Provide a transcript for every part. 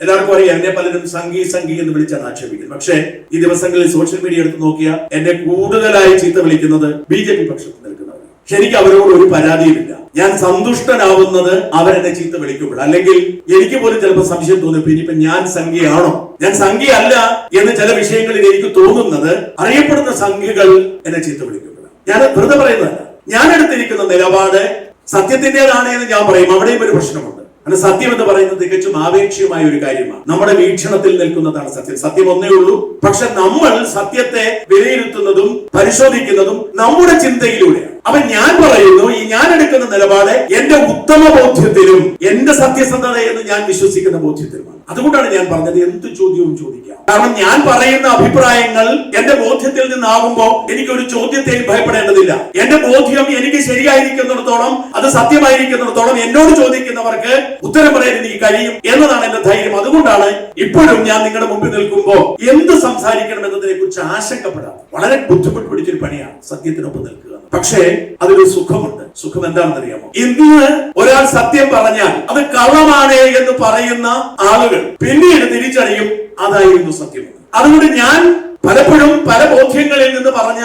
എല്ലാവർക്കും അറിയാം, എന്നെ പലരും സംഘി എന്ന് വിളിച്ചാണ് ആക്ഷേപിക്കുന്നത്. പക്ഷേ ഈ ദിവസങ്ങളിൽ സോഷ്യൽ മീഡിയ എടുത്ത് നോക്കിയാൽ എന്നെ കൂടുതലായി ചീത്ത വിളിക്കുന്നത് BJP പക്ഷത്ത് നിൽക്കുന്നവരാണ്. പക്ഷെ എനിക്ക് അവരോട് ഒരു പരാതിയുമില്ല. ഞാൻ സന്തുഷ്ടനാവുന്നത് അവരെന്നെ ചീത്ത വിളിക്കുമ്പോൾ. അല്ലെങ്കിൽ എനിക്ക് പോലും ചിലപ്പോൾ സംശയം തോന്നിപ്പോ ഇനിയിപ്പോ ഞാൻ സംഘിയാണോ, ഞാൻ സംഘിയല്ല എന്ന് ചില വിഷയങ്ങളിൽ എനിക്ക് തോന്നുന്നത് അറിയപ്പെടുന്ന സംഘികൾ എന്നെ ചീത്ത വിളിക്കുമ്പോഴാണ്. ഞാൻ വെറുതെ പറയുന്നതല്ല. ഞാൻ എടുത്തിരിക്കുന്ന നിലപാട് സത്യത്തിന്റേതാണ് എന്ന് ഞാൻ പറയും. അവിടെയും ഒരു പ്രശ്നമുണ്ട്. അത് സത്യം എന്ന് പറയുന്നത് തികച്ചും ആപേക്ഷികമായ ഒരു കാര്യമാണ്. നമ്മുടെ വീക്ഷണത്തിൽ നിൽക്കുന്നതാണ് സത്യം. സത്യം ഒന്നേ ഉള്ളൂ. പക്ഷെ നമ്മൾ സത്യത്തെ വിലയിരുത്തുന്നതും പരിശോധിക്കുന്നതും നമ്മുടെ ചിന്തയിലൂടെയാണ്. അപ്പൊ ഞാൻ പറയുന്നു, ഈ ഞാൻ എടുക്കുന്ന നിലപാട് എന്റെ ഉത്തമ ബോധ്യത്തിലും എന്റെ സത്യസന്ധതയെന്ന് ഞാൻ വിശ്വസിക്കുന്ന ബോധ്യത്തിലുമാണ്. അതുകൊണ്ടാണ് ഞാൻ പറഞ്ഞത് എന്ത് ചോദ്യവും ചോദിക്കാം. കാരണം ഞാൻ പറയുന്ന അഭിപ്രായങ്ങൾ എന്റെ ബോധ്യത്തിൽ നിന്നാകുമ്പോൾ എനിക്കൊരു ചോദ്യത്തെയും ഭയപ്പെടേണ്ടതില്ല. എന്റെ ബോധ്യം എനിക്ക് ശരിയായിരിക്കുന്നിടത്തോളം, അത് സത്യമായിരിക്കുന്നിടത്തോളം എന്നോട് ചോദിക്കുന്നവർക്ക് ഉത്തരം പറയാൻ എനിക്ക് കഴിയും എന്നതാണ് എന്റെ ധൈര്യം. അതുകൊണ്ടാണ് ഇപ്പോഴും ഞാൻ നിങ്ങളുടെ മുമ്പിൽ നിൽക്കുമ്പോൾ എന്ത് സംസാരിക്കണം എന്നതിനെ കുറിച്ച് ആശങ്കപ്പെടാം. വളരെ ബുദ്ധിമുട്ട് പിടിച്ചൊരു പണിയാണ് സത്യത്തിനൊപ്പം നിൽക്കുക. പക്ഷേ അതിലൊരു സുഖമുണ്ട്. സുഖം എന്താണെന്ന് അറിയാമോ? ഇന്ന് ഒരാൾ സത്യം പറഞ്ഞാൽ അത് കള്ളമാണ് എന്ന് പറയുന്ന ആളുകൾ പിന്നീട് തിരിച്ചറിയും അതായിരുന്നു സത്യം. അതുകൊണ്ട് ഞാൻ പലപ്പോഴും പല ബോധ്യങ്ങളിൽ നിന്ന് പറഞ്ഞ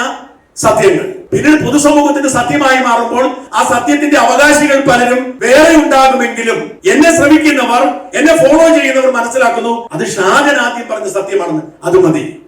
സത്യങ്ങൾ പിന്നീട് പൊതുസമൂഹത്തിന്റെ സത്യമായി മാറുമ്പോൾ ആ സത്യത്തിന്റെ അവകാശികൾ പലരും വേറെ ഉണ്ടാകുമെങ്കിലും എന്നെ ശ്രമിക്കുന്നവർ, എന്നെ ഫോളോ ചെയ്യുന്നവർ മനസ്സിലാക്കുന്നു അത് ഷാജൻ ആദ്യം പറഞ്ഞ സത്യമാണെന്ന്. അത് മതി.